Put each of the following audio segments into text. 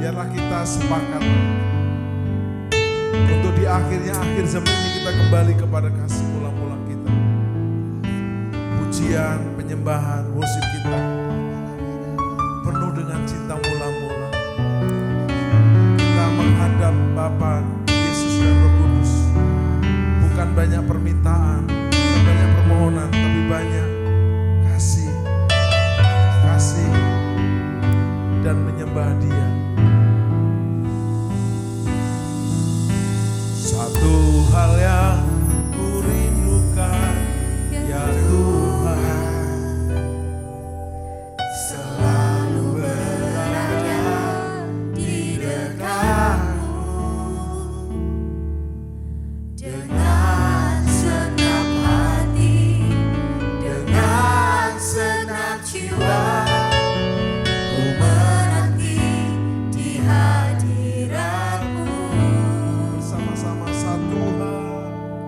biarlah kita sepakat untuk di akhir zaman ini kita kembali kepada kasih mula-mula kita. Pujian, penyembahan, worship kita penuh dengan cinta mula-mula. Kita menghadap Bapa, Yesus dan Roh Kudus. Bukan banyak permintaan, bukan banyak permohonan, tapi banyak kasih dan menyembah Dia. Satu hal yang ku rindukan, ya Tuhan, selalu berada di dekat-Mu dengan senang hati, dengan senang jiwa. Bersama-sama satu hal.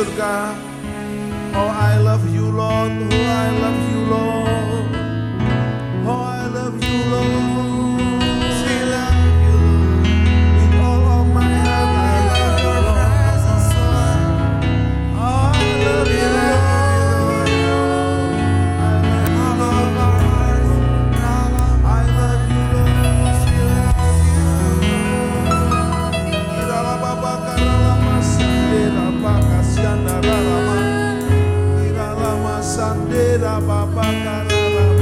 surga. Oh, I love you, Lord. Oh, I love you, Lord. Oh, I love you, Lord. We love you, Lord. With all of my heart, I love your presence, Lord. Oh, I love you, Lord. I love our hearts. I love you, Lord. Irala baba karala masandera bakasiana rama. Irala masandera baba karala.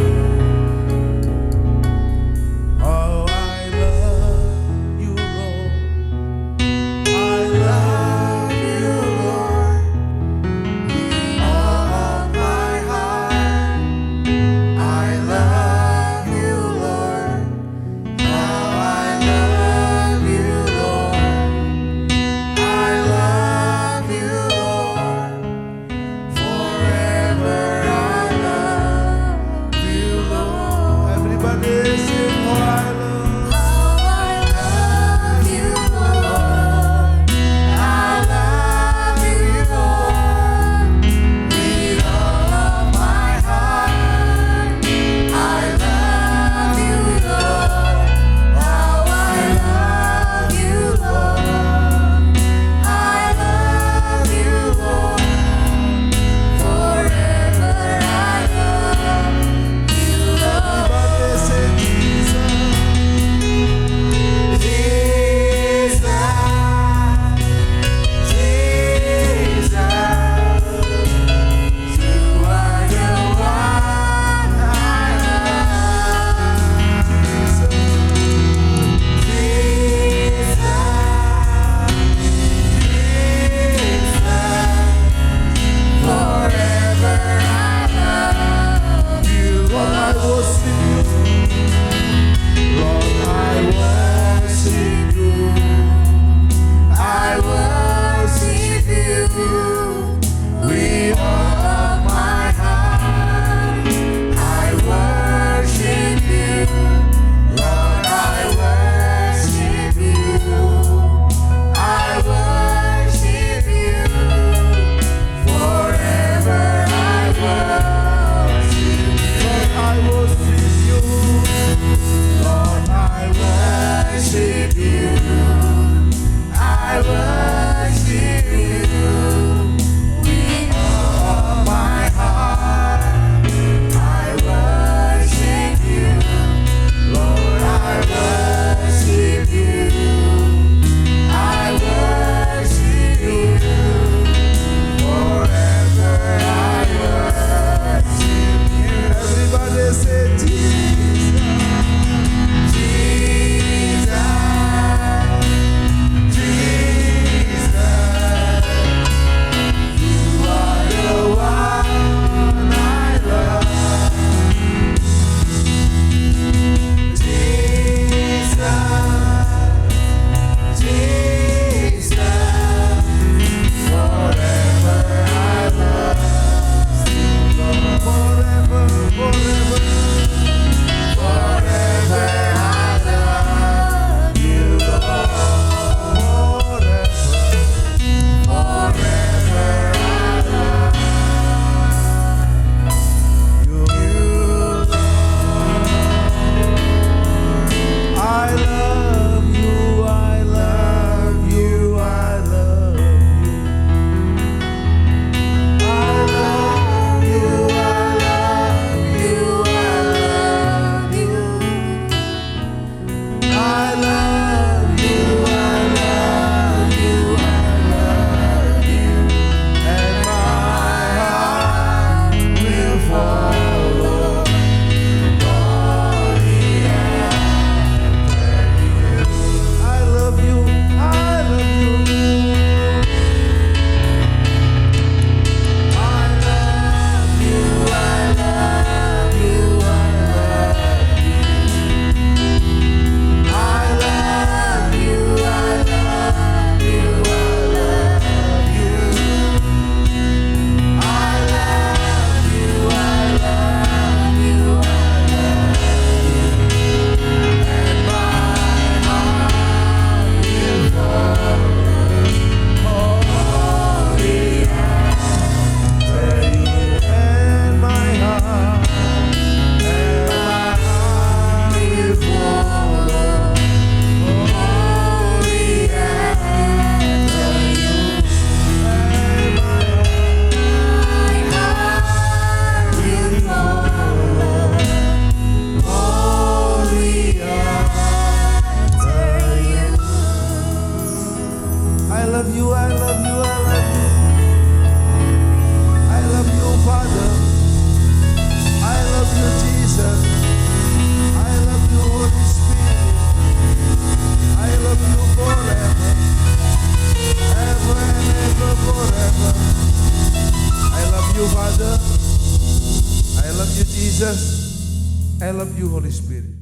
you Holy Spirit.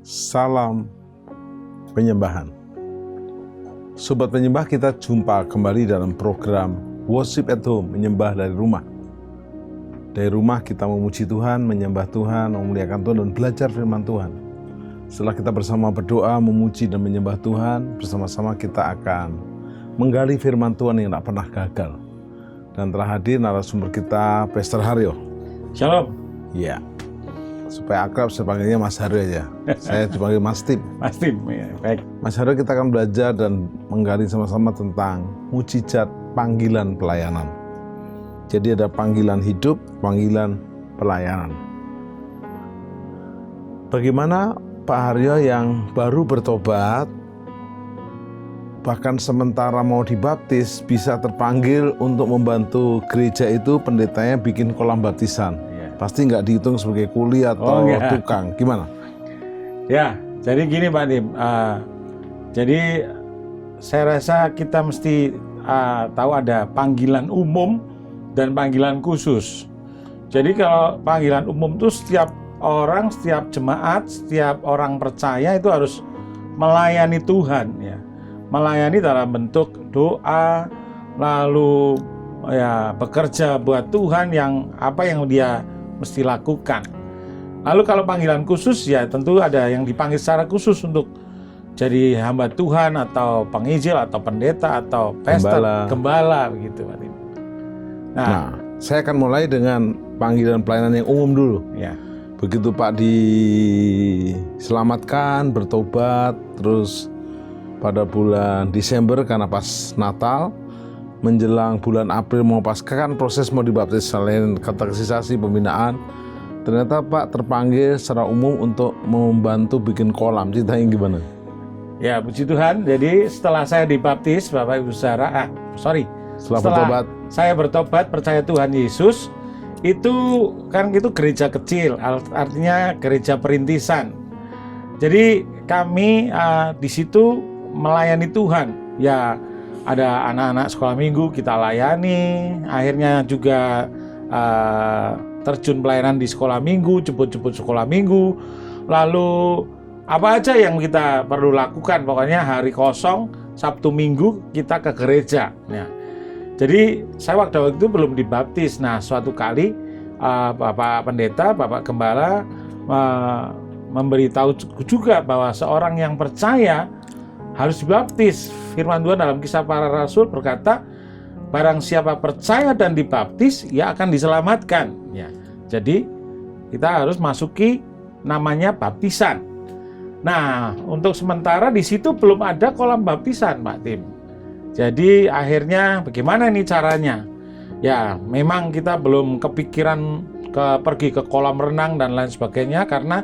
Salam penyembahan. Sobat penyembah, kita jumpa kembali dalam program Worship at Home, menyembah dari rumah. Dari rumah kita memuji Tuhan, menyembah Tuhan, memuliakan Tuhan, dan belajar firman Tuhan. Setelah kita bersama berdoa, memuji dan menyembah Tuhan, bersama-sama kita akan menggali firman Tuhan yang tak pernah gagal. Dan telah hadir narasumber kita, Pastor Haryo. Shalom. Ya, supaya akrab saya panggilnya Mas Haryo aja. Saya dipanggil Mas Tim. Mas Tim, ya, baik. Mas Haryo, kita akan belajar dan menggali sama-sama tentang mujizat panggilan pelayanan. Jadi ada panggilan hidup, panggilan pelayanan. Bagaimana Pak Haryo yang baru bertobat, bahkan sementara mau dibaptis, bisa terpanggil untuk membantu gereja itu, pendetanya bikin kolam baptisan. Pasti nggak dihitung sebagai kuli atau tukang. Gimana? Ya, jadi gini Pak Tim. Jadi saya rasa kita mesti tahu ada panggilan umum dan panggilan khusus. Jadi kalau panggilan umum itu setiap orang, setiap jemaat, setiap orang percaya itu harus melayani Tuhan, ya. Melayani dalam bentuk doa, lalu ya bekerja buat Tuhan yang apa yang dia mesti lakukan. Lalu kalau panggilan khusus, ya tentu ada yang dipanggil secara khusus untuk jadi hamba Tuhan atau penginjil atau pendeta atau pastor, gembala begitu. Nah, saya akan mulai dengan panggilan pelayanan yang umum dulu. Ya. Begitu Pak diselamatkan, bertobat, terus pada bulan Desember karena pas Natal, menjelang bulan April mau Paskah kan proses mau dibaptis, selain katekisasi, pembinaan, ternyata Pak terpanggil secara umum untuk membantu bikin kolam. Ceritanya gimana? Ya, puji Tuhan. Jadi setelah saya dibaptis, Bapak Ibu Saudara, setelah saya bertobat percaya Tuhan Yesus, itu kan itu gereja kecil, artinya gereja perintisan. Jadi kami di situ melayani Tuhan. Ya, ada anak-anak sekolah minggu kita layani, akhirnya juga terjun pelayanan di sekolah minggu, jemput-jemput sekolah minggu, lalu apa aja yang kita perlu lakukan, pokoknya hari kosong, Sabtu Minggu kita ke gereja. Ya. Jadi saya waktu itu belum dibaptis. Nah, suatu kali Bapak Pendeta, Bapak Gembala memberitahu juga bahwa seorang yang percaya harus dibaptis. Firman Tuhan dalam Kisah Para Rasul berkata, barang siapa percaya dan dibaptis, ia akan diselamatkan. Ya. Jadi kita harus masuki namanya baptisan. Nah, untuk sementara di situ belum ada kolam baptisan, Pak Tim. Jadi akhirnya bagaimana ini caranya? Ya, memang kita belum kepikiran pergi ke kolam renang dan lain sebagainya, karena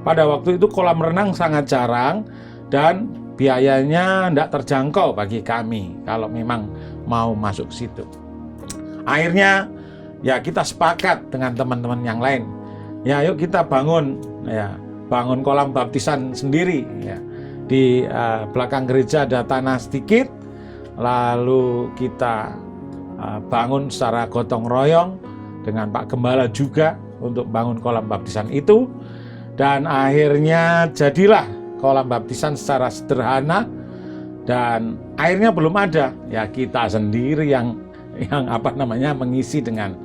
pada waktu itu kolam renang sangat jarang dan biayanya tidak terjangkau bagi kami kalau memang mau masuk ke situ. Akhirnya ya kita sepakat dengan teman-teman yang lain. Ya, yuk kita bangun kolam baptisan sendiri. Ya. Di belakang gereja ada tanah sedikit, lalu kita bangun secara gotong royong dengan Pak Gembala juga untuk bangun kolam baptisan itu, dan akhirnya jadilah kolam baptisan secara sederhana, dan airnya belum ada, ya kita sendiri yang mengisi dengan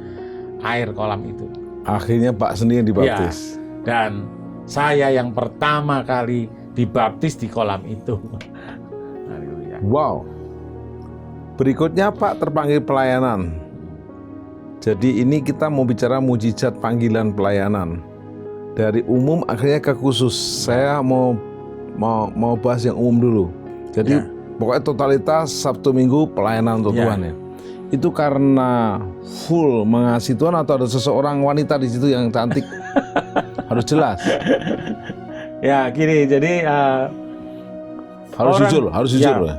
air kolam itu. Akhirnya Pak sendiri yang dibaptis. Ya, dan saya yang pertama kali dibaptis di kolam itu. Wow. Berikutnya Pak terpanggil pelayanan. Jadi ini kita mau bicara mujizat panggilan pelayanan. Dari umum akhirnya ke khusus. Saya mau bahas yang umum dulu. Jadi pokoknya totalitas Sabtu Minggu pelayanan untuk Tuhan ya. Itu karena full mengasihi Tuhan atau ada seseorang wanita di situ yang cantik? Harus jelas. Ya gini, jadi harus jujur. Ya.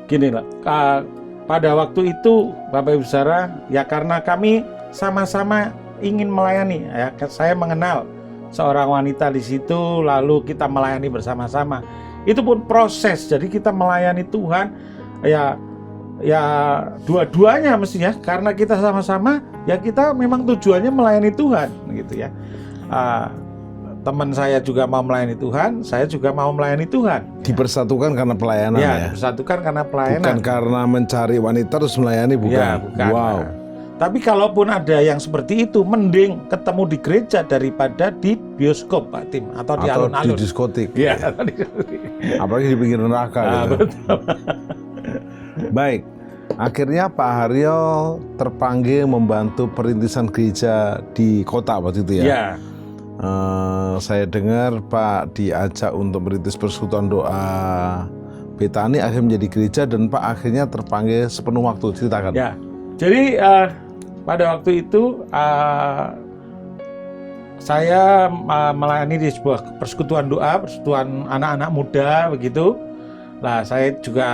Gini lah, pada waktu itu Bapak Ibu Saudara, ya karena kami sama-sama ingin melayani. Ya, saya mengenal seorang wanita di situ, lalu kita melayani bersama-sama. Itu pun proses, jadi kita melayani Tuhan, ya dua-duanya mestinya, karena kita sama-sama, ya kita memang tujuannya melayani Tuhan, gitu ya. teman saya juga mau melayani Tuhan, saya juga mau melayani Tuhan. Dipersatukan karena pelayanan ya. Dipersatukan karena pelayanan. Bukan karena mencari wanita terus melayani, bukan. Ya, bukan. Wow. Tapi kalaupun ada yang seperti itu, mending ketemu di gereja daripada di bioskop, Pak Tim, atau di alun-alun. Di diskotik. Iya. Apalagi di pinggir neraka. Gitu. Betul. Baik, akhirnya Pak Haryo terpanggil membantu perintisan gereja di kota waktu itu ya. Ya. Saya dengar Pak diajak untuk merintis persekutuan doa Betani, akhirnya menjadi gereja, dan Pak akhirnya terpanggil sepenuh waktu. Ceritakan. Ya. Jadi pada waktu itu saya melayani di sebuah persekutuan doa, persekutuan anak-anak muda begitu. Nah, saya juga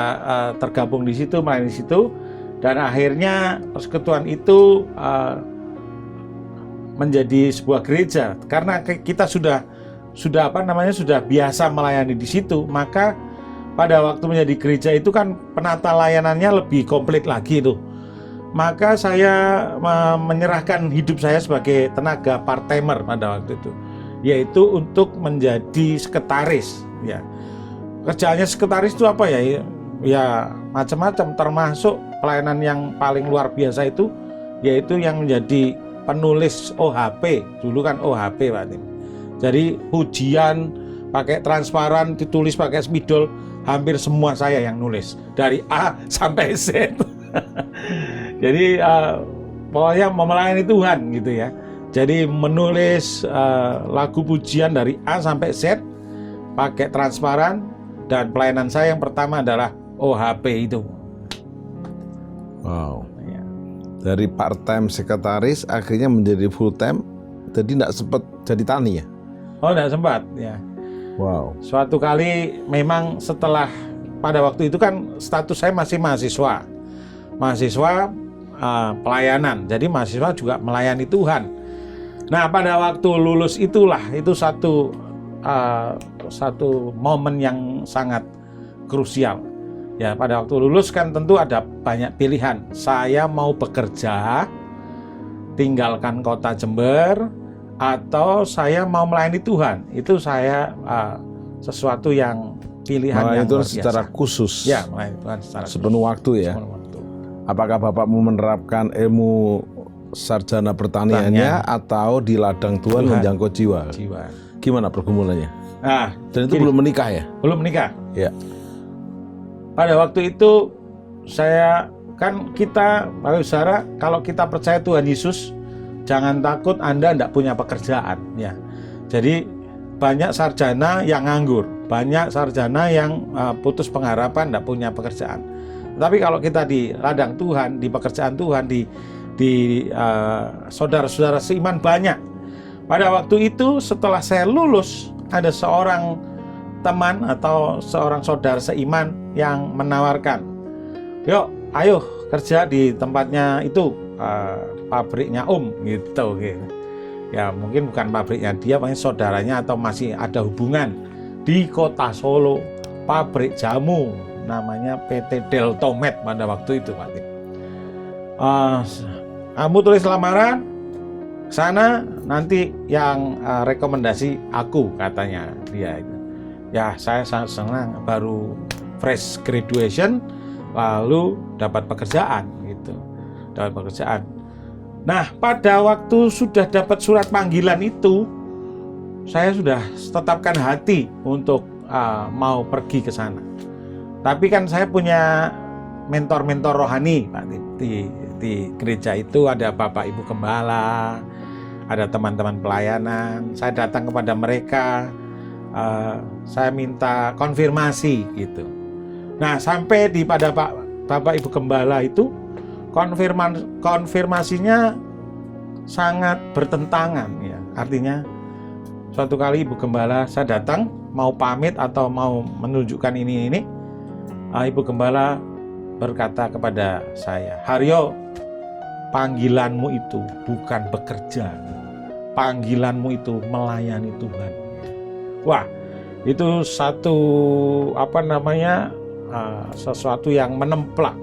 tergabung di situ, melayani di situ, dan akhirnya persekutuan itu menjadi sebuah gereja karena kita sudah biasa melayani di situ. Maka pada waktu menjadi gereja itu kan penata layanannya lebih komplit lagi tuh. Maka saya menyerahkan hidup saya sebagai tenaga part-timer pada waktu itu, yaitu untuk menjadi sekretaris. Ya, kerjaannya sekretaris itu apa ya? Ya macam-macam, termasuk pelayanan yang paling luar biasa itu, yaitu yang menjadi penulis OHP. Dulu kan OHP, Pak Tim. Jadi pujian pakai transparan, ditulis pakai spidol, hampir semua saya yang nulis dari A sampai Z. Jadi pokoknya melayani Tuhan gitu ya. Jadi menulis lagu pujian dari A sampai Z pakai transparan, dan pelayanan saya yang pertama adalah OHP itu. Wow. Ya. Dari part-time sekretaris akhirnya menjadi full-time, jadi tidak sempat jadi tani ya? Oh, tidak sempat ya. Wow. Suatu kali memang setelah, pada waktu itu kan status saya masih mahasiswa pelayanan, jadi mahasiswa juga melayani Tuhan. Nah, pada waktu lulus itulah, itu satu momen yang sangat krusial. Ya, pada waktu lulus kan tentu ada banyak pilihan. Saya mau bekerja, tinggalkan kota Jember, atau saya mau melayani Tuhan. Itu saya sesuatu yang pilihan yang itu luar biasa. secara khusus. Ya, melayani Tuhan secara sepenuh waktu ya. sepenuh waktu. Apakah Bapak mau menerapkan ilmu sarjana pertaniannya atau di ladang Tuhan menjangkau jiwa? Gimana pergumulannya? Nah, dan itu belum menikah ya? Belum menikah. Ya. Pada waktu itu saya kita saudara, kalau kita percaya Tuhan Yesus, jangan takut Anda tidak punya pekerjaan ya. Jadi banyak sarjana yang nganggur, banyak sarjana yang putus pengharapan, tidak punya pekerjaan. Tapi kalau kita di ladang Tuhan, di pekerjaan Tuhan, di saudara-saudara seiman banyak. Pada waktu itu setelah saya lulus, ada seorang teman atau seorang saudara seiman yang menawarkan, yuk ayo kerja di tempatnya itu, pabriknya gitu. Ya mungkin bukan pabriknya dia, paling saudaranya atau masih ada hubungan di kota Solo, pabrik jamu namanya PT Deltomed pada waktu itu, Pak Tim. Kamu tulis lamaran sana, nanti yang rekomendasi aku, katanya dia itu. Ya saya sangat senang, baru fresh graduation lalu dapat pekerjaan gitu, dapat pekerjaan. Nah, pada waktu sudah dapat surat panggilan itu, saya sudah tetapkan hati untuk mau pergi ke sana. Tapi kan saya punya mentor-mentor rohani, Pak, di gereja itu ada Bapak Ibu Gembala, ada teman-teman pelayanan. Saya datang kepada mereka, saya minta konfirmasi gitu. Nah, sampai pada Bapak Ibu Gembala itu konfirmasinya sangat bertentangan ya. Artinya suatu kali Ibu Gembala, saya datang mau pamit atau mau menunjukkan ini. Ibu Gembala berkata kepada saya, Haryo, panggilanmu itu bukan bekerja, panggilanmu itu melayani Tuhan. Wah, itu satu sesuatu yang menemplak.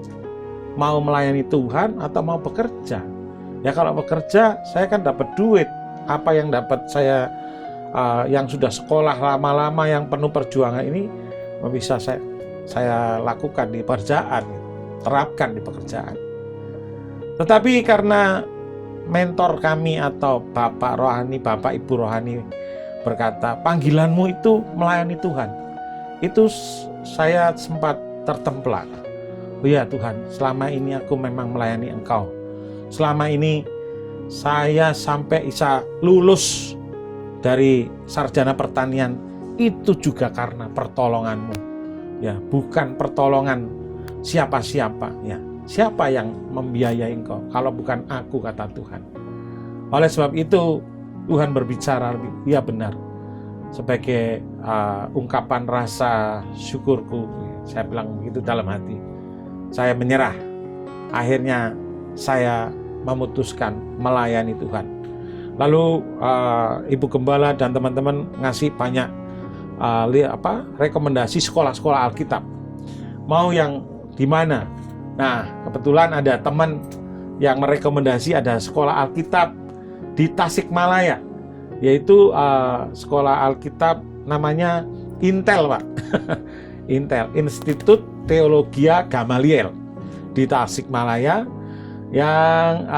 Mau melayani Tuhan atau mau bekerja? Ya kalau bekerja, saya kan dapat duit. Apa yang dapat saya yang sudah sekolah lama-lama yang penuh perjuangan ini bisa saya lakukan di pekerjaan, terapkan di pekerjaan. Tetapi karena mentor kami atau Bapak Rohani, Bapak Ibu Rohani berkata, panggilanmu itu melayani Tuhan. Itu saya sempat tertemplat. Oh ya Tuhan, selama ini aku memang melayani Engkau. Selama ini saya sampai bisa lulus dari sarjana pertanian itu juga karena pertolongan-Mu. Ya, bukan pertolongan siapa-siapa, ya. Siapa yang membiayai Engkau kalau bukan aku, kata Tuhan. Oleh sebab itu Tuhan berbicara, ya benar, sebagai ungkapan rasa syukurku. Saya bilang begitu dalam hati. Saya menyerah. Akhirnya saya memutuskan melayani Tuhan. Lalu Ibu Gembala dan teman-teman ngasih banyak rekomendasi sekolah-sekolah Alkitab. Mau yang di mana? Nah, kebetulan ada teman yang merekomendasi ada sekolah Alkitab di Tasikmalaya, yaitu sekolah Alkitab namanya Intel, Pak. Intel, Institut Teologia Gamaliel di Tasikmalaya, yang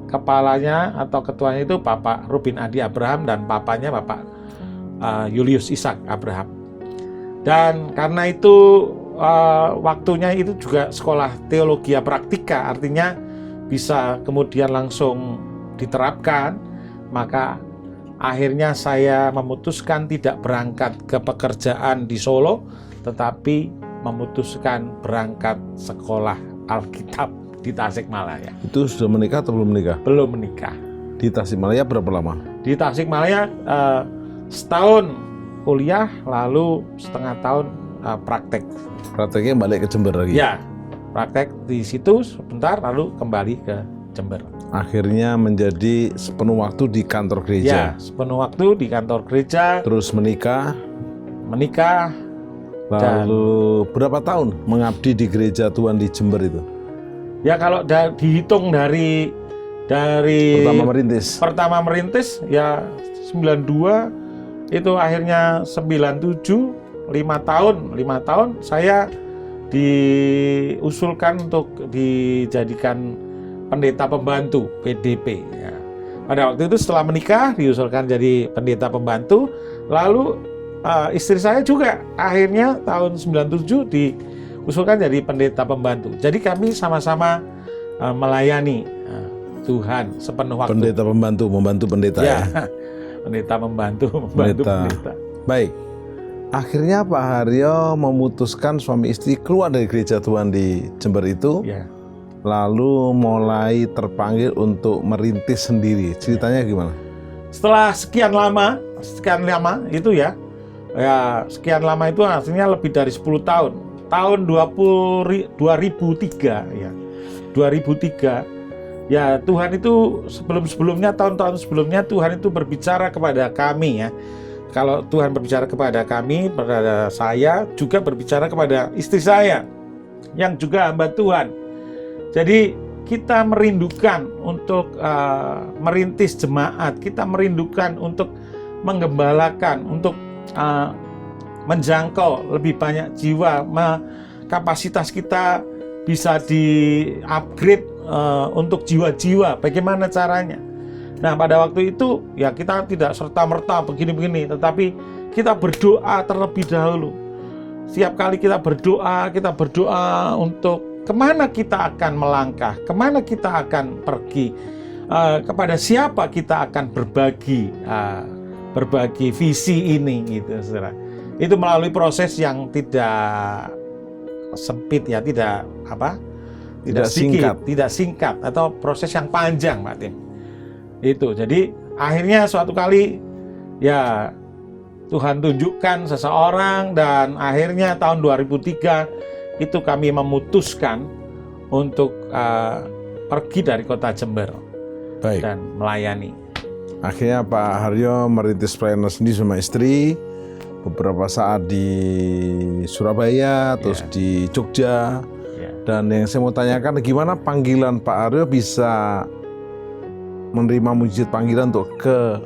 kepalanya atau ketuanya itu Bapak Rubin Adi Abraham dan papanya Bapak Julius Ishak Abraham. Dan karena itu waktunya itu juga sekolah teologia praktika, artinya bisa kemudian langsung diterapkan. Maka akhirnya saya memutuskan tidak berangkat ke pekerjaan di Solo, tetapi memutuskan berangkat sekolah Alkitab di Tasikmalaya. Itu sudah menikah atau belum menikah? Belum menikah. Di Tasikmalaya berapa lama? Di Tasikmalaya setahun kuliah, lalu setengah tahun praktek. Prakteknya balik ke Jember lagi? Ya, praktek di situ sebentar, lalu kembali ke Jember. Akhirnya menjadi sepenuh waktu di kantor gereja? Ya, sepenuh waktu di kantor gereja. Terus menikah? Menikah. Lalu berapa tahun mengabdi di gereja Tuhan di Jember itu? Ya kalau dihitung dari pertama merintis ya 92, itu akhirnya 97, 5 tahun saya diusulkan untuk dijadikan pendeta pembantu PDP, ya. Pada waktu itu setelah menikah diusulkan jadi pendeta pembantu. Lalu istri saya juga akhirnya tahun 97 diusulkan jadi pendeta pembantu. Jadi kami sama-sama melayani Tuhan sepenuh waktu. Pendeta pembantu, membantu pendeta ya. Pendeta membantu pendeta. Baik. Akhirnya Pak Haryo memutuskan suami istri keluar dari gereja Tuhan di Jember itu. Ya. Lalu mulai terpanggil untuk merintis sendiri. Ceritanya gimana? Setelah sekian lama itu ya sekian lama itu artinya lebih dari 10 tahun. Tahun 2003 ya. 2003 ya, Tuhan itu sebelumnya tahun-tahun sebelumnya Tuhan itu berbicara kepada kami, ya. Kalau Tuhan berbicara kepada kami, kepada saya juga berbicara kepada istri saya yang juga hamba Tuhan. Jadi kita merindukan untuk merintis jemaat, kita merindukan untuk menggembalakan, untuk menjangkau lebih banyak jiwa, kapasitas kita bisa di-upgrade untuk jiwa-jiwa. Bagaimana caranya? Nah, pada waktu itu ya kita tidak serta-merta begini-begini, tetapi kita berdoa terlebih dahulu. Setiap kali kita berdoa untuk kemana kita akan melangkah, kemana kita akan pergi, kepada siapa kita akan berbagi visi ini, gitu, saudara. Itu melalui proses yang tidak sempit, ya, tidak singkat, atau proses yang panjang, Pak Tim. Itu, jadi akhirnya suatu kali ya Tuhan tunjukkan seseorang, dan akhirnya tahun 2003 itu kami memutuskan untuk pergi dari kota Jember. Baik. Dan melayani. Akhirnya Pak Haryo merintis pelayanan sendiri sama istri, beberapa saat di Surabaya, terus di Jogja. Dan yang saya mau tanyakan, gimana panggilan Pak Haryo bisa menerima mujizat panggilan untuk ke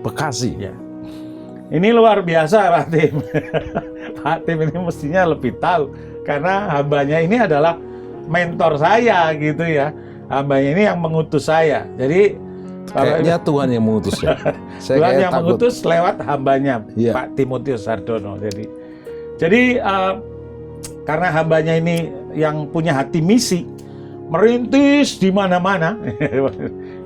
Bekasi? Ini luar biasa Pak Tim. Pak Tim ini mestinya lebih tahu karena hambanya ini adalah mentor saya gitu ya. Hambanya ini yang mengutus saya. Jadi kayaknya Tuhan yang mengutus ya. Saya Tuhan kayak yang takut. mengutus lewat hambanya Iya. Pak Timotius Hardono. Jadi karena hambanya ini yang punya hati misi, merintis di mana-mana,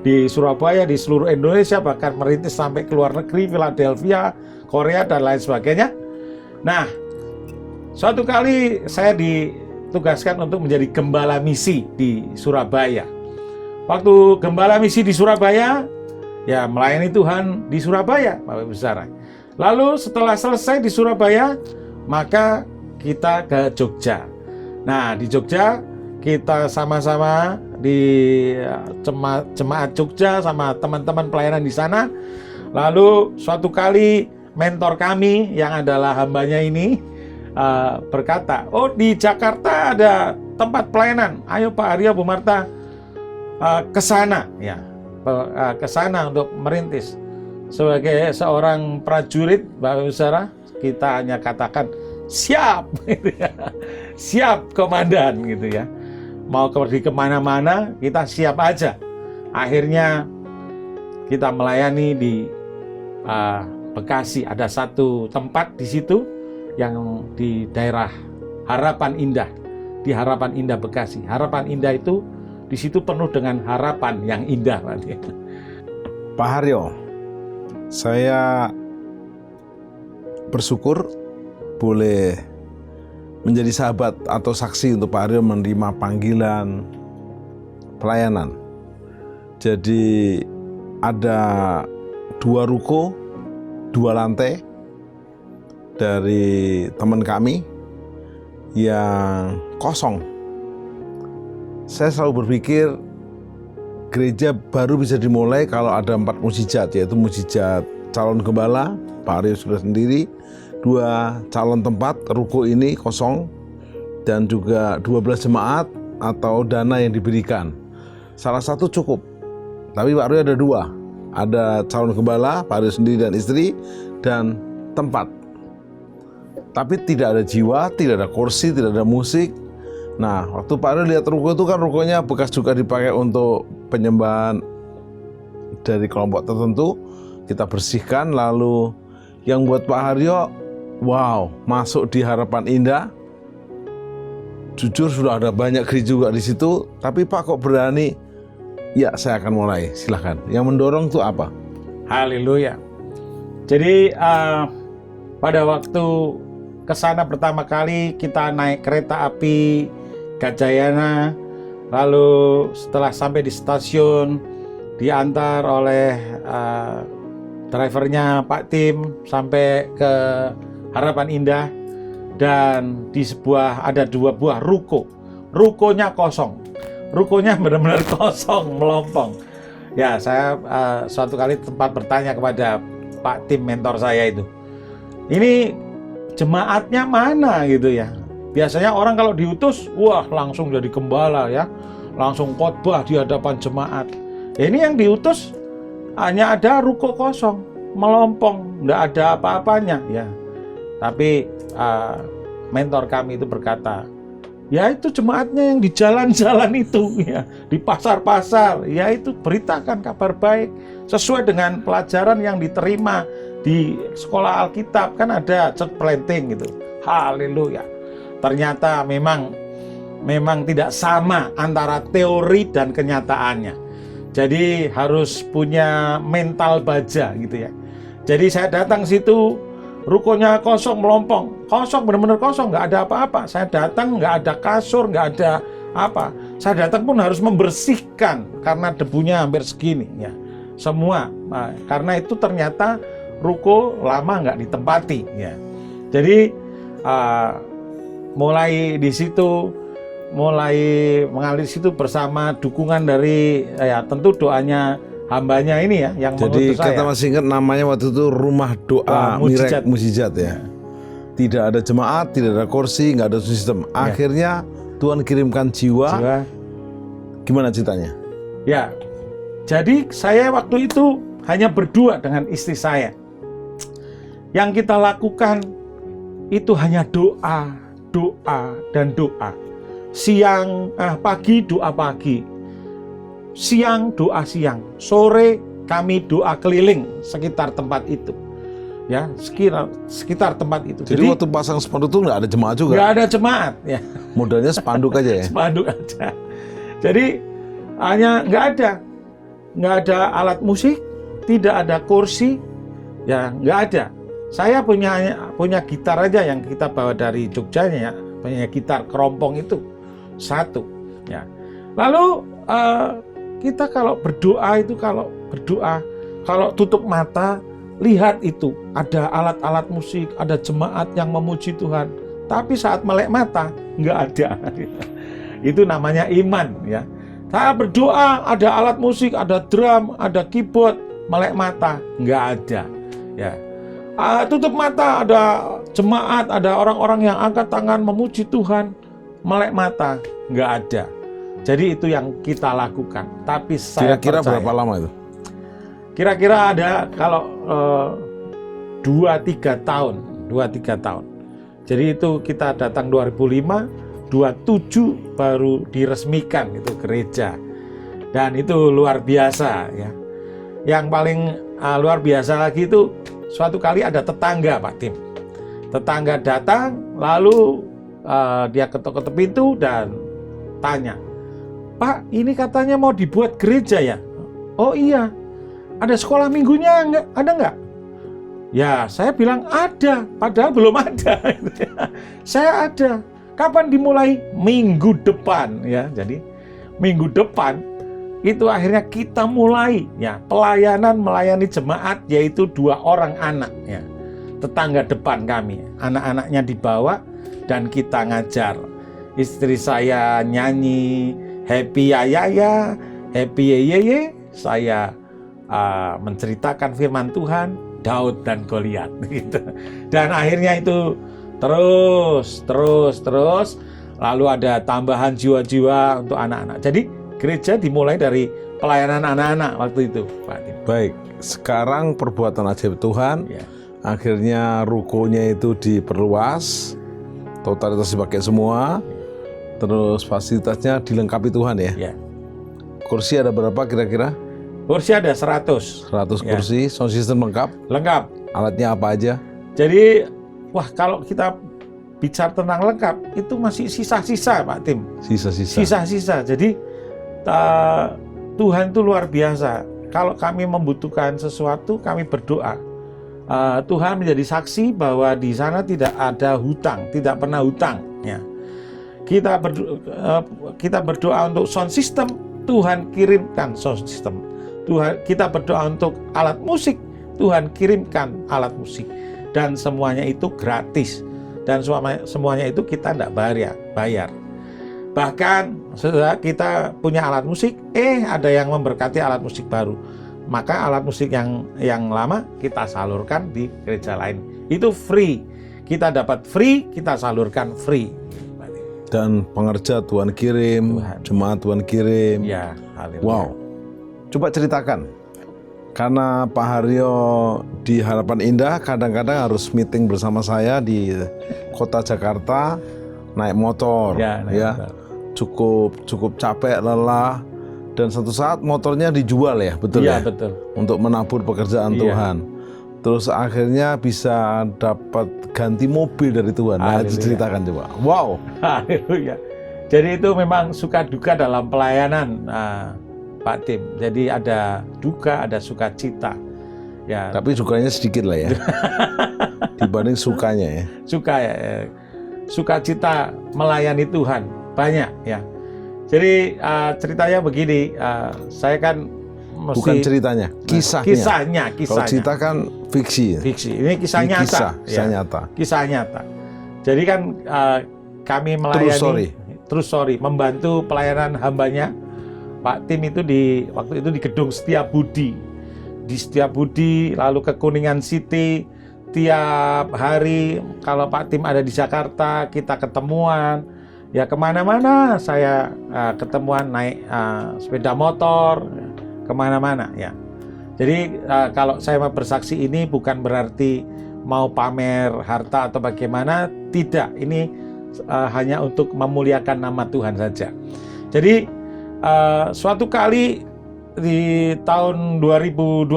di Surabaya, di seluruh Indonesia, bahkan merintis sampai ke luar negeri, Philadelphia, Korea, dan lain sebagainya. Nah, suatu kali saya ditugaskan untuk menjadi gembala misi di Surabaya. Waktu gembala misi di Surabaya, ya melayani Tuhan di Surabaya, Bapak Ibu Saudara. Lalu setelah selesai di Surabaya, maka kita ke Jogja. Nah, di Jogja kita sama-sama di jemaat Jogja sama teman-teman pelayanan di sana. Lalu suatu kali mentor kami yang adalah hambanya ini berkata, oh di Jakarta ada tempat pelayanan, ayo Pak Aryo, Bu Marta ke sana ya, ke sana untuk merintis. Sebagai seorang prajurit, Bapak Ibu Saudara, kita hanya katakan siap, gitu ya. Siap komandan gitu ya. Mau pergi kemana-mana kita siap aja. Akhirnya kita melayani di Bekasi. Ada satu tempat di situ yang di daerah Harapan Indah, di Harapan Indah Bekasi. Harapan Indah itu di situ penuh dengan harapan yang indah. Pak Haryo, saya bersyukur boleh menjadi sahabat atau saksi untuk Pak Haryo menerima panggilan pelayanan. Jadi ada 2 ruko, 2 lantai dari teman kami yang kosong. Saya selalu berpikir gereja baru bisa dimulai kalau ada 4 mukjizat, yaitu mukjizat calon gembala, Pak Haryo sudah sendiri, 2 calon tempat, ruko ini kosong, dan juga 12 jemaat atau dana yang diberikan. Salah satu cukup, tapi Pak Haryo ada 2, ada calon gembala, Pak Haryo sendiri dan istri, dan tempat. Tapi tidak ada jiwa, tidak ada kursi, tidak ada musik. Nah, waktu Pak Haryo lihat ruko itu kan rukonya bekas juga dipakai untuk penyembahan dari kelompok tertentu. Kita bersihkan, lalu yang buat Pak Haryo, wow, masuk di Harapan Indah. Jujur sudah ada banyak gereja juga di situ, tapi Pak kok berani? Ya, saya akan mulai. Silahkan. Yang mendorong itu apa? Haleluya. Jadi pada waktu ke sana pertama kali kita naik kereta api Gajayana, lalu setelah sampai di stasiun diantar oleh drivernya Pak Tim sampai ke Harapan Indah, dan di ada 2 buah ruko. Rukonya kosong. Rukonya benar-benar kosong, melompong. Ya, saya suatu kali sempat bertanya kepada Pak Tim mentor saya itu, ini jemaatnya mana gitu ya. Biasanya orang kalau diutus, wah langsung jadi gembala ya, langsung khotbah di hadapan jemaat. Ini yang diutus hanya ada ruko kosong, melompong, nggak ada apa-apanya ya. Tapi mentor kami itu berkata, ya itu jemaatnya yang di jalan-jalan itu ya, di pasar-pasar, ya itu beritakan kabar baik sesuai dengan pelajaran yang diterima di sekolah Alkitab, kan ada church planting gitu. Haleluya. Ternyata memang tidak sama antara teori dan kenyataannya. Jadi harus punya mental baja gitu ya. Jadi saya datang situ, rukonya kosong, melompong, kosong, benar-benar kosong, nggak ada apa-apa. Saya datang nggak ada kasur, nggak ada apa. Saya datang pun harus membersihkan karena debunya hampir segini ya. Semua, karena itu ternyata ruko lama nggak ditempati ya. Jadi mulai di situ, mulai mengalir di situ bersama dukungan dari ya tentu doanya hambanya ini ya yang Jadi mengutus saya. kata masih ingat namanya waktu itu Rumah Doa Mujizat ya. Tidak ada jemaat, tidak ada kursi, nggak ada sistem. Akhirnya Tuhan kirimkan jiwa. Gimana ceritanya? Ya, jadi saya waktu itu hanya berdua dengan istri saya. Yang kita lakukan itu hanya doa, doa, dan doa. Pagi doa pagi, siang doa siang, sore kami doa keliling sekitar tempat itu. Ya, sekitar tempat itu. Jadi waktu pasang spanduk itu nggak ada jemaat juga? Nggak ada jemaat, ya. Modalnya spanduk aja ya? Spanduk aja. Jadi hanya nggak ada alat musik, tidak ada kursi, ya nggak ada. Saya punya gitar aja yang kita bawa dari Jogja ya, punya gitar kerompong itu satu. Ya. Lalu kita kalau berdoa, kalau tutup mata, lihat itu ada alat-alat musik, ada jemaat yang memuji Tuhan. Tapi saat melek mata nggak ada. Itu namanya iman, ya. Saya berdoa, ada alat musik, ada drum, ada keyboard, melek mata nggak ada, ya. Tutup mata, ada jemaat, ada orang-orang yang angkat tangan memuji Tuhan, melek mata nggak ada. Jadi itu yang kita lakukan. Tapi saya kira-kira percaya, berapa lama itu? Kira-kira ada kalau 2-3 tahun. Jadi itu kita datang 2005, 27 baru diresmikan itu gereja. Dan itu luar biasa, ya. Yang paling luar biasa lagi itu suatu kali ada tetangga, Pak Tim. Tetangga datang, lalu dia ketok-ketok pintu dan tanya, "Pak, ini katanya mau dibuat gereja ya?" "Oh iya." "Ada sekolah minggunya enggak? Ada enggak?" Ya, saya bilang ada, padahal belum ada. Saya ada. Kapan dimulai? Minggu depan, ya. Jadi minggu depan itu akhirnya kita mulai, ya, pelayanan melayani jemaat, yaitu 2 orang anak, ya, tetangga depan kami. Anak-anaknya dibawa dan kita ngajar. Istri saya nyanyi happy ya ya ya, happy ye ye ye. Saya menceritakan firman Tuhan, Daud dan Goliat, gitu. Dan akhirnya itu terus, lalu ada tambahan jiwa-jiwa untuk anak-anak. Jadi gereja dimulai dari pelayanan anak-anak waktu itu, Pak Tim. Baik, sekarang perbuatan ajaib Tuhan, Ya. akhirnya rukonya itu diperluas, totalitas dipakai semua, terus fasilitasnya dilengkapi Tuhan ya. Ya. Kursi ada berapa kira-kira? Kursi ada 100. 100 Ya. kursi, sound system lengkap, Lengkap. alatnya apa aja? Jadi, kalau kita bicara tentang lengkap, itu masih sisa-sisa, Pak Tim. Sisa-sisa. Sisa-sisa. Jadi, Tuhan itu luar biasa. Kalau kami membutuhkan sesuatu, kami berdoa. Tuhan menjadi saksi bahwa di sana tidak ada hutang, tidak pernah hutang. Ya. Kita berdoa untuk sound system, Tuhan kirimkan sound system. Kita berdoa untuk alat musik, Tuhan kirimkan alat musik. Dan semuanya itu gratis. Dan semuanya itu kita tidak bayar. Bahkan setelah kita punya alat musik, ada yang memberkati alat musik baru. Maka alat musik yang lama kita salurkan di gereja lain. Itu free. Kita dapat free, kita salurkan free. Dan pengerja Tuhan kirim, jemaat Tuhan kirim. Ya, haleluya. Wow. Coba ceritakan. Karena Pak Haryo di Harapan Indah kadang-kadang harus meeting bersama saya di kota Jakarta, naik motor, Ya, naik motor. Cukup capek, lelah, dan suatu saat motornya dijual ya, betul ya? Iya, betul. Untuk menabur pekerjaan Iya. Tuhan. Terus akhirnya bisa dapat ganti mobil dari Tuhan. Nah, itu Haleluya. ceritakan coba. Wow. Haleluya. Jadi itu memang suka duka dalam pelayanan, Pak Tim. Jadi ada duka, ada sukacita. Ya, Tapi sukanya sedikit lah ya. Dibanding sukanya ya. Sukacita melayani Tuhan banyak ya. Jadi ceritanya begini, saya kan mesti Bukan ceritanya, kisahnya. Kalau cerita kan fiksi. Fiksi. Ini kisah Ini nyata. Kisah nyata. Kisah nyata. Jadi kan kami melayani True story, membantu pelayanan hambanya Pak Tim itu waktu itu di gedung Setiabudi. Di Setiabudi, lalu ke Kuningan City. Tiap hari kalau Pak Tim ada di Jakarta, kita ketemuan. Ya kemana-mana saya ketemuan naik sepeda motor, kemana-mana ya. Jadi kalau saya bersaksi ini bukan berarti mau pamer harta atau bagaimana, tidak. Ini hanya untuk memuliakan nama Tuhan saja. Jadi suatu kali di tahun 2012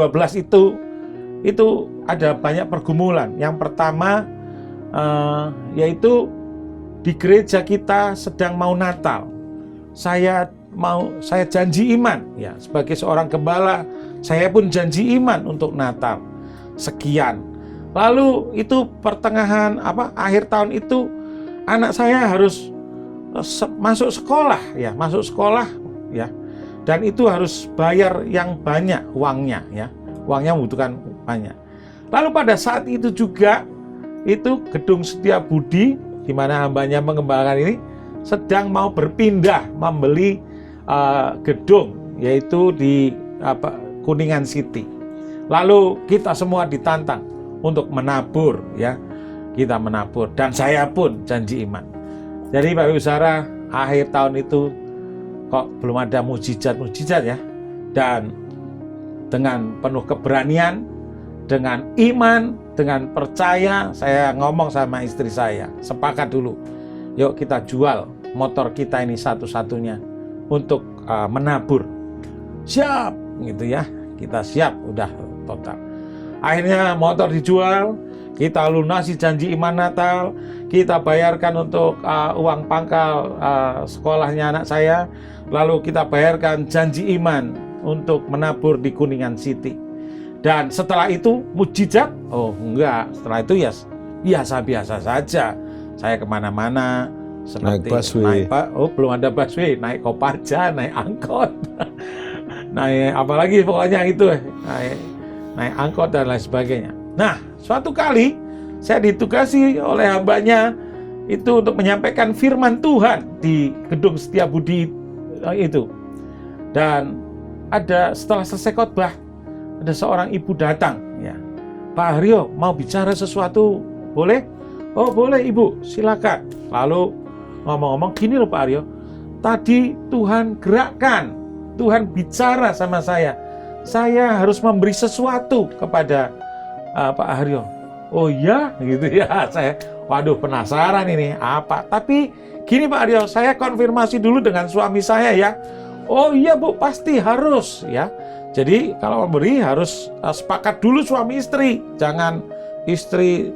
itu ada banyak pergumulan. Yang pertama yaitu di gereja kita sedang mau Natal. Saya janji iman ya, sebagai seorang gembala, saya pun janji iman untuk Natal sekian. Lalu itu pertengahan akhir tahun itu anak saya harus masuk sekolah ya, dan itu harus bayar yang banyak uangnya ya. Uangnya membutuhkan banyak. Lalu pada saat itu juga itu Gedung Setiabudi di mana hambanya mengembangkan ini sedang mau berpindah membeli gedung, yaitu di Kuningan City. Lalu kita semua ditantang untuk menabur ya. Kita menabur dan saya pun janji iman. Jadi Bapak Ibu Saudara, akhir tahun itu kok belum ada mujizat-mujizat ya. Dan dengan penuh keberanian, dengan iman, dengan percaya, saya ngomong sama istri saya, sepakat dulu, yuk kita jual motor kita ini satu-satunya untuk menabur. Siap gitu ya, kita siap, udah total. Akhirnya motor dijual, kita lunasi janji iman Natal, kita bayarkan untuk uang pangkal sekolahnya anak saya, lalu kita bayarkan janji iman untuk menabur di Kuningan City. Dan setelah itu mujizat? Oh enggak, setelah itu ya biasa-biasa saja. Saya kemana-mana seperti belum ada busway, naik Kopaja, naik angkot, naik apalagi pokoknya itu, naik angkot dan lain sebagainya. Nah, suatu kali saya ditugasi oleh hambanya itu untuk menyampaikan firman Tuhan di Gedung Setiabudi itu. Dan setelah selesai khotbah, ada seorang ibu datang ya. Pak Haryo mau bicara sesuatu, boleh? Oh boleh Ibu, silakan. Lalu ngomong-ngomong gini loh Pak Haryo, tadi Tuhan gerakkan, Tuhan bicara sama saya harus memberi sesuatu kepada Pak Haryo. Oh iya gitu ya, saya waduh penasaran ini apa. Tapi gini Pak Haryo, saya konfirmasi dulu dengan suami saya ya. Oh iya Bu, pasti harus ya. Jadi kalau memberi harus sepakat dulu suami istri, jangan istri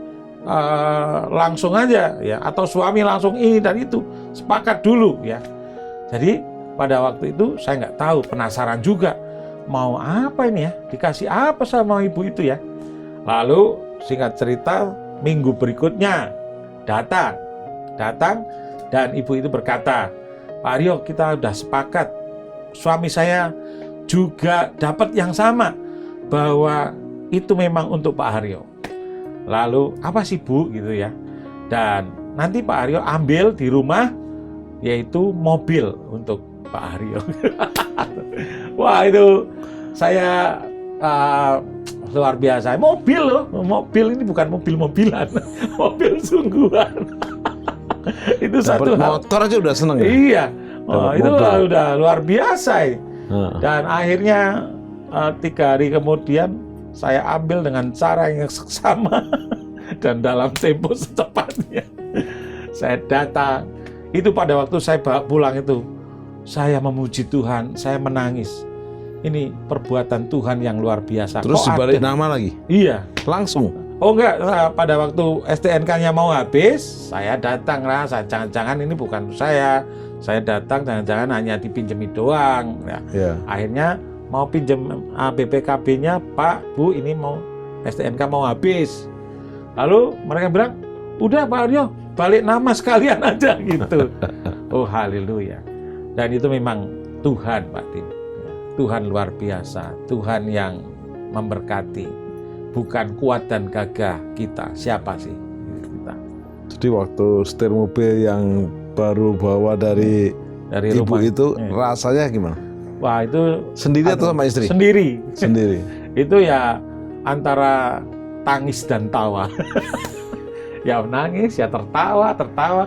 langsung aja ya, atau suami langsung ini dan itu, sepakat dulu ya. Jadi pada waktu itu saya nggak tahu, penasaran juga mau apa ini ya, dikasih apa sama ibu itu ya. Lalu singkat cerita, minggu berikutnya datang dan ibu itu berkata, Pak Haryo kita udah sepakat, suami saya juga dapat yang sama, bahwa itu memang untuk Pak Haryo. Lalu apa sih Bu gitu ya, dan nanti Pak Haryo ambil di rumah, yaitu mobil untuk Pak Haryo. Wah itu saya luar biasa. Mobil loh, mobil ini bukan mobil-mobilan, mobil sungguhan. Itu satu hal. Motor aja udah seneng ya? Iya, itu udah luar biasa. Dan akhirnya 3 hari kemudian saya ambil dengan cara yang sama dan dalam tempo secepatnya. Saya datang. Itu pada waktu saya pulang itu, saya memuji Tuhan, saya menangis. Ini perbuatan Tuhan yang luar biasa. Terus dibalik nama lagi? Iya. Langsung? Oh enggak, pada waktu STNK-nya mau habis, saya datang lah. Jangan-jangan ini bukan saya datang, jangan-jangan hanya dipinjemi doang. Ya. Yeah. Akhirnya mau pinjem BPKB-nya, Pak, Bu, ini mau STNK mau habis. Lalu mereka bilang, udah Pak Haryo, balik nama sekalian aja gitu. Oh haleluya. Dan itu memang Tuhan Pak Tim. Tuhan luar biasa, Tuhan yang memberkati, bukan kuat dan gagah kita. Siapa sih kita? Jadi waktu setir mobil yang baru bawa dari ibu rumah itu, rasanya gimana? Wah itu sendiri atau sama istri? Sendiri. Itu ya antara tangis dan tawa. Ya menangis, ya tertawa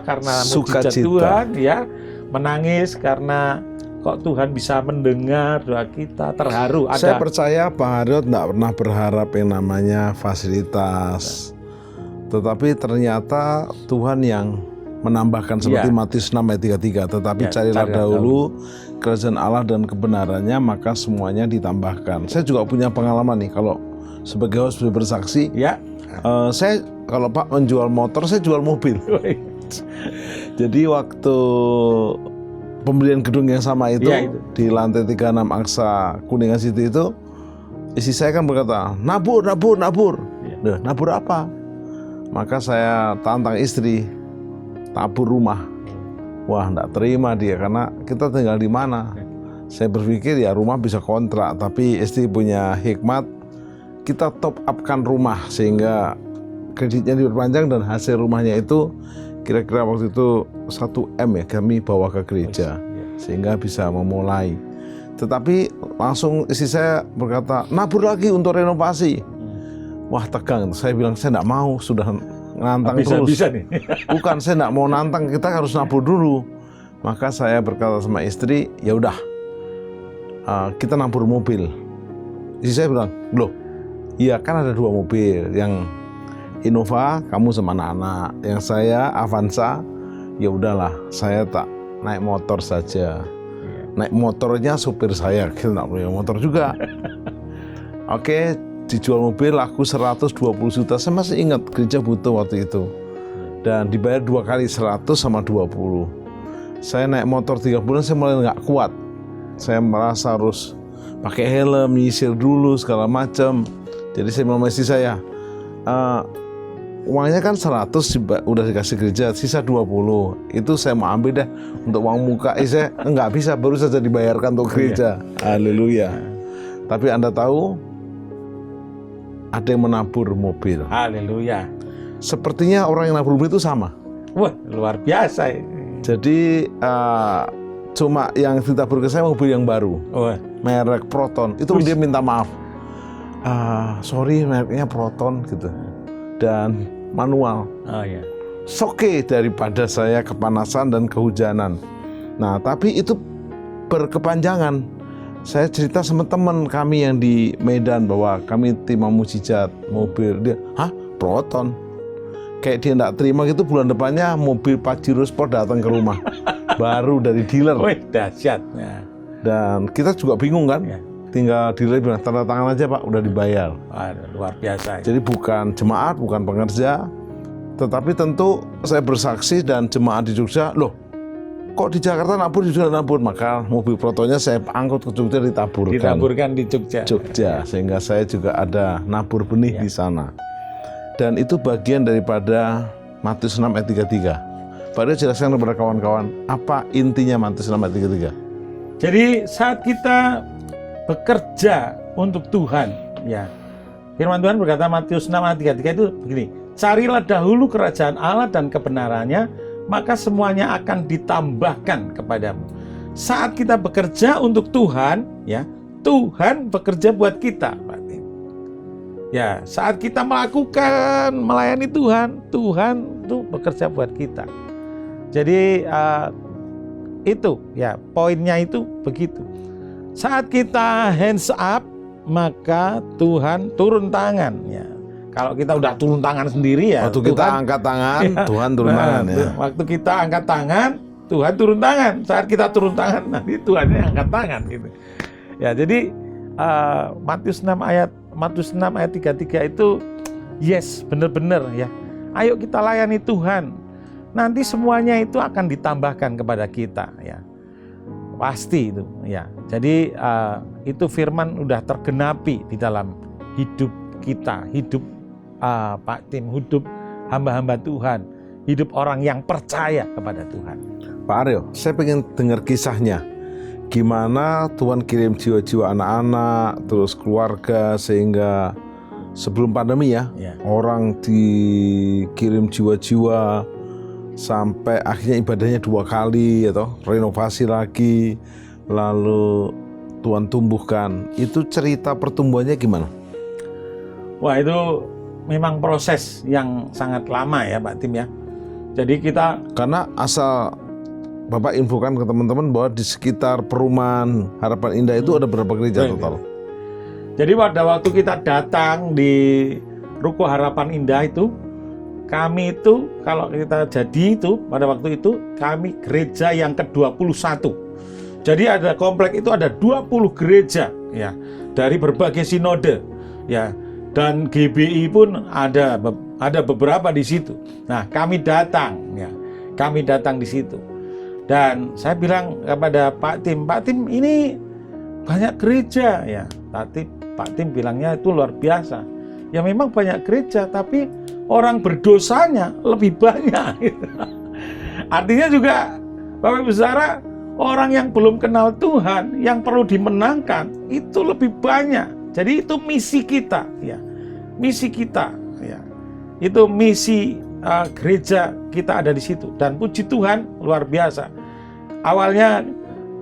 karena mujizat Tuhan, ya menangis karena kok Tuhan bisa mendengar doa kita, terharu. Saya percaya Pak Haryo tidak pernah berharap yang namanya fasilitas Tetapi ternyata Tuhan yang menambahkan seperti Matius 6 ayat 33. Tetapi carilah dahulu kerajaan Allah dan kebenarannya, maka semuanya ditambahkan. Saya juga punya pengalaman nih, kalau sebagai host bersaksi. Saya kalau Pak menjual motor, saya jual mobil. Jadi waktu pembelian gedung yang sama itu, di lantai 36 Aksa Kuningan City itu, istri saya kan berkata, nabur. Nabur apa? Maka saya tantang istri, tabur rumah. Wah, enggak terima dia, karena kita tinggal di mana. Saya berpikir ya rumah bisa kontrak, tapi istri punya hikmat, kita top upkan rumah sehingga kreditnya diperpanjang, dan hasil rumahnya itu kira-kira waktu itu 1 M ya, kami bawa ke gereja sehingga bisa memulai. Tetapi langsung istri saya berkata, nabur lagi untuk renovasi. Wah, tegang. Saya bilang, saya enggak mau, sudah nantang terus. Nih. Bukan, saya enggak mau nantang, kita harus nabur dulu. Maka saya berkata sama istri, ya udah, kita nabur mobil. Istri saya bilang, loh, iya kan ada 2 mobil, yang Innova kamu sama anak-anak, yang saya Avanza. Ya udahlah, saya tak naik motor saja. Naik motornya supir saya, kita nggak punya motor juga. Oke, dijual mobil laku 120 juta. Saya masih ingat, gereja butuh waktu itu. Dan dibayar 2 kali 100 sama 20. Saya naik motor 3 bulan, saya mulai nggak kuat. Saya merasa harus pakai helm, nyisir dulu segala macam. Jadi saya bilang sama istri saya, uangnya kan 100 udah dikasih gereja, sisa 20. Itu saya mau ambil deh untuk uang muka. Saya nggak bisa, baru saja dibayarkan untuk gereja. Haleluya. Tapi Anda tahu, ada yang menabur mobil. Haleluya. Sepertinya orang yang nabur mobil itu sama. Wah, luar biasa. Jadi cuma yang ditabur ke saya mobil yang baru, merek Proton. Itu dia minta maaf. Sorry, mereknya Proton gitu, dan manual. Soke daripada saya kepanasan dan kehujanan. Nah, tapi itu berkepanjangan. Saya cerita sama teman kami yang di Medan bahwa kami tim mujizat mobil. Dia, Proton? Kayak dia enggak terima gitu, bulan depannya mobil Pajero Sport datang ke rumah. Baru dari dealer. Wih, dahsyat. Dan kita juga bingung kan? Tinggal dealer bilang, tanda tangan aja Pak, udah dibayar. Luar biasa. Jadi bukan jemaat, bukan pengerja, tetapi tentu saya bersaksi dan jemaat di Jogja, loh, kok di Jakarta nabur, di Jogja nabur. Maka mobil Protonnya saya angkut ke Jogja, ditaburkan di Jogja. Sehingga saya juga ada nabur benih di sana. Dan itu bagian daripada Matius 6 ayat 33. Pak Rio jelaskan kepada kawan-kawan, apa intinya Matius 6 ayat 33? Jadi saat kita bekerja untuk Tuhan, ya, firman Tuhan berkata Matius 6 ayat 33 itu begini, carilah dahulu kerajaan Allah dan kebenarannya, maka semuanya akan ditambahkan kepadamu. Saat kita bekerja untuk Tuhan, ya, Tuhan bekerja buat kita. Ya, saat kita melayani Tuhan, Tuhan itu bekerja buat kita. Jadi itu, ya, poinnya itu begitu. Saat kita hands up, maka Tuhan turun tangan. Ya, kalau kita udah turun tangan sendiri ya. Waktu kita angkat tangan, ya, Tuhan turun tangan. Ya. Waktu kita angkat tangan, Tuhan turun tangan. Saat kita turun tangan, nanti Tuhan yang angkat tangan. Gitu. Ya, jadi Matius 6 ayat 33 itu yes, benar-benar ya. Ayo kita layani Tuhan. Nanti semuanya itu akan ditambahkan kepada kita ya. Pasti itu ya. Jadi itu firman udah tergenapi di dalam hidup kita, hidup Pak Tim, hidup hamba-hamba Tuhan, hidup orang yang percaya kepada Tuhan. Pak Aryo, saya pengen dengar kisahnya. Gimana Tuhan kirim jiwa-jiwa anak-anak, terus keluarga, sehingga sebelum pandemi ya, orang dikirim jiwa-jiwa sampai akhirnya ibadahnya 2 kali, atau renovasi lagi, lalu Tuhan tumbuhkan. Itu cerita pertumbuhannya gimana? Wah, itu memang proses yang sangat lama ya Pak Tim ya. Jadi kita, karena asal Bapak infokan ke teman-teman bahwa di sekitar perumahan Harapan Indah itu ada berapa gereja total? Jadi pada waktu kita datang di Ruko Harapan Indah itu, kami itu kalau kita jadi itu pada waktu itu kami gereja yang ke-21. Jadi ada komplek itu ada 20 gereja ya dari berbagai sinode ya, dan GBI pun ada beberapa di situ. Nah, kami datang ya. Kami datang di situ. Dan saya bilang kepada Pak Tim ini banyak gereja ya. Pak Tim bilangnya itu luar biasa. Ya memang banyak gereja, tapi orang berdosanya lebih banyak. Artinya juga Bapak Ibu Saudara, orang yang belum kenal Tuhan, yang perlu dimenangkan itu lebih banyak. Jadi itu misi kita, ya, misi kita, ya, itu misi gereja kita ada di situ. Dan puji Tuhan luar biasa. Awalnya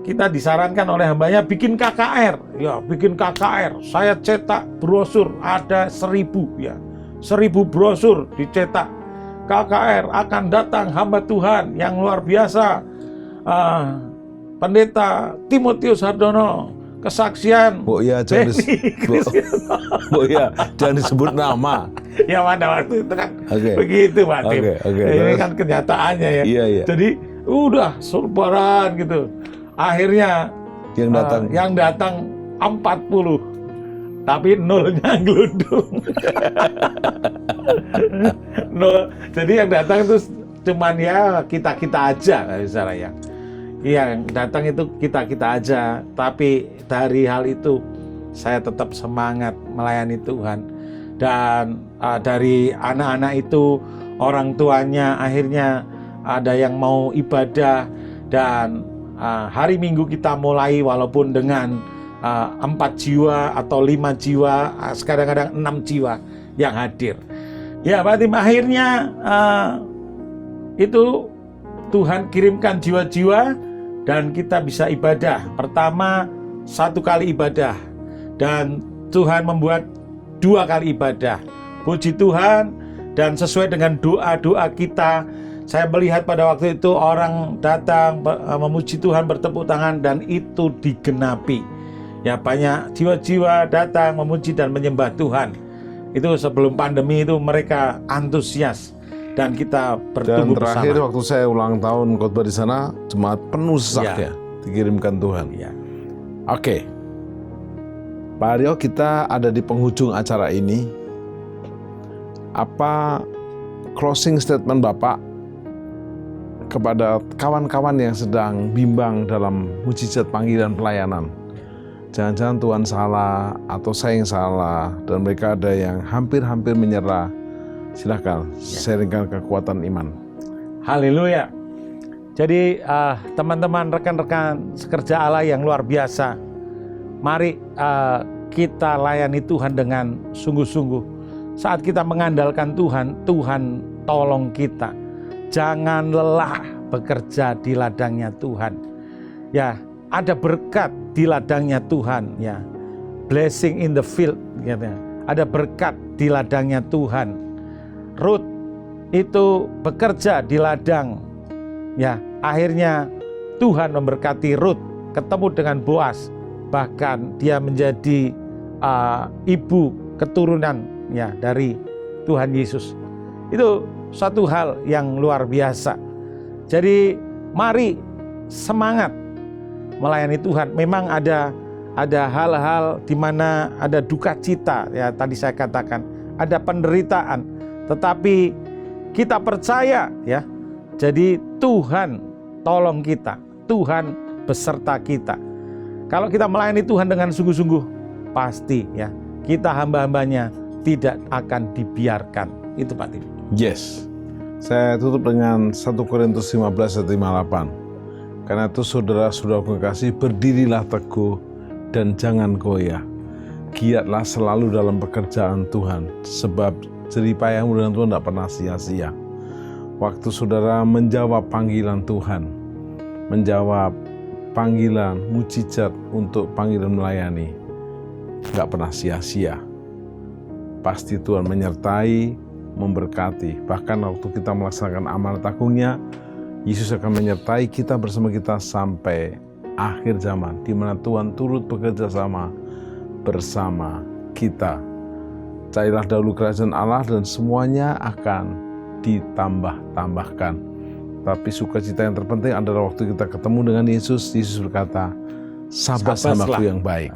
kita disarankan oleh hambanya bikin KKR, ya bikin KKR. Saya cetak brosur ada 1000 ya, 1000 brosur dicetak. KKR akan datang hamba Tuhan yang luar biasa, Pendeta Timotius Hardono, kesaksian. Bu ya jangan disebut nama. Ya pada waktu itu kan begitu Pak Tim. Ini kan kenyataannya ya. Iya. Jadi udah selebaran gitu. Akhirnya yang datang 40, tapi nolnya gelundung. Nol. Jadi yang datang itu cuman ya kita aja, misalnya ya. Yang datang itu kita aja. Tapi dari hal itu saya tetap semangat melayani Tuhan. Dan dari anak-anak itu orang tuanya akhirnya ada yang mau ibadah, dan hari Minggu kita mulai walaupun dengan 4 jiwa atau 5 jiwa, kadang-kadang 6 jiwa yang hadir. Ya Pak Tim, akhirnya itu Tuhan kirimkan jiwa-jiwa dan kita bisa ibadah. Pertama 1 kali ibadah, dan Tuhan membuat 2 kali ibadah. Puji Tuhan, dan sesuai dengan doa-doa kita, saya melihat pada waktu itu orang datang memuji Tuhan, bertepuk tangan, dan itu digenapi. Ya, banyak jiwa-jiwa datang memuji dan menyembah Tuhan. Itu sebelum pandemi itu mereka antusias, dan kita bertumbuh bersama. Dan terakhir waktu saya ulang tahun khotbah di sana, jemaat penuh sesak ya, dikirimkan Tuhan. Ya. Oke. Pak Aryo, kita ada di penghujung acara ini. Apa closing statement Bapak kepada kawan-kawan yang sedang bimbang dalam mujizat panggilan pelayanan? Jangan-jangan Tuhan salah atau saya yang salah, dan mereka ada yang hampir-hampir menyerah. Silakan sharingkan kekuatan iman. Haleluya. Jadi teman-teman, rekan-rekan sekerja Allah yang luar biasa, mari kita layani Tuhan dengan sungguh-sungguh. Saat kita mengandalkan Tuhan, Tuhan tolong kita. Jangan lelah bekerja di ladangnya Tuhan. Ya, ada berkat di ladangnya Tuhan. Ya, blessing in the field. Gitu. Ada berkat di ladangnya Tuhan. Ruth itu bekerja di ladang. Ya, akhirnya Tuhan memberkati Ruth, ketemu dengan Boas. Bahkan dia menjadi ibu keturunan ya dari Tuhan Yesus. Itu suatu hal yang luar biasa. Jadi mari semangat melayani Tuhan. Memang ada hal-hal di mana ada duka cita, ya tadi saya katakan, ada penderitaan, tetapi kita percaya ya. Jadi Tuhan tolong kita, Tuhan beserta kita. Kalau kita melayani Tuhan dengan sungguh-sungguh, pasti ya kita hamba-hambanya tidak akan dibiarkan. Itu Pak Tim. Yes. Saya tutup dengan 1 Korintus 15 ayat 58. Karena itu saudara-saudara kekasih, berdirilah teguh dan jangan goyah. Giatlah selalu dalam pekerjaan Tuhan, sebab jerih payahmu dengan Tuhan tidak pernah sia-sia. Waktu saudara menjawab panggilan Tuhan, menjawab panggilan mujizat untuk panggilan melayani, nggak pernah sia-sia. Pasti Tuhan menyertai, memberkati. Bahkan waktu kita melaksanakan amanat agungnya, Yesus akan menyertai kita bersama kita sampai akhir zaman, di mana Tuhan turut bekerja sama bersama kita. Carilah dahulu kerajaan Allah dan semuanya akan ditambah-tambahkan. Tapi sukacita yang terpenting adalah waktu kita ketemu dengan Yesus. Yesus berkata, sahabat-sahabatku yang baik,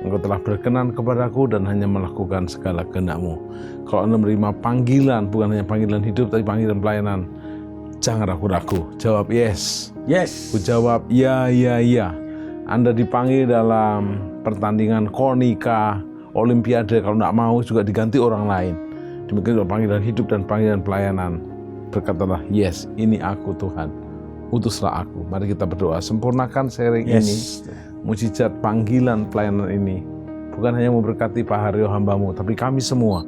engkau telah berkenan kepadaku dan hanya melakukan segala kehendak-Mu. Kalau Anda menerima panggilan, bukan hanya panggilan hidup, tapi panggilan pelayanan, jangan ragu-ragu, jawab yes. Yes. Ku jawab ya, ya, ya. Anda dipanggil dalam pertandingan kornika, olimpiade, kalau tidak mau juga diganti orang lain. Demikian juga panggilan hidup dan panggilan pelayanan. Berkatalah, yes, ini aku Tuhan, utuslah aku. Mari kita berdoa, sempurnakan sharing ini, mujizat panggilan pelayanan ini. Bukan hanya memberkati Pak Haryo hamba-Mu, tapi kami semua.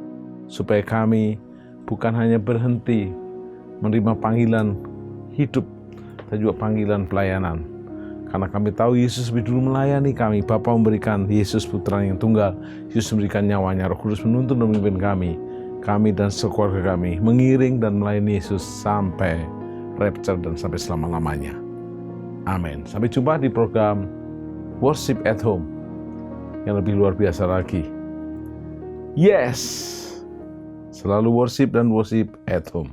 Supaya kami bukan hanya berhenti menerima panggilan hidup, tapi juga panggilan pelayanan. Karena kami tahu Yesus lebih dulu melayani kami. Bapa memberikan Yesus Putra yang tunggal. Yesus memberikan nyawanya. Roh Kudus menuntun dan memimpin kami. Kami dan sekeluarga kami mengiring dan melayani Yesus sampai rapture dan sampai selama-lamanya. Amin. Sampai jumpa di program Worship at Home yang lebih luar biasa lagi. Yes! Selalu worship dan worship at home.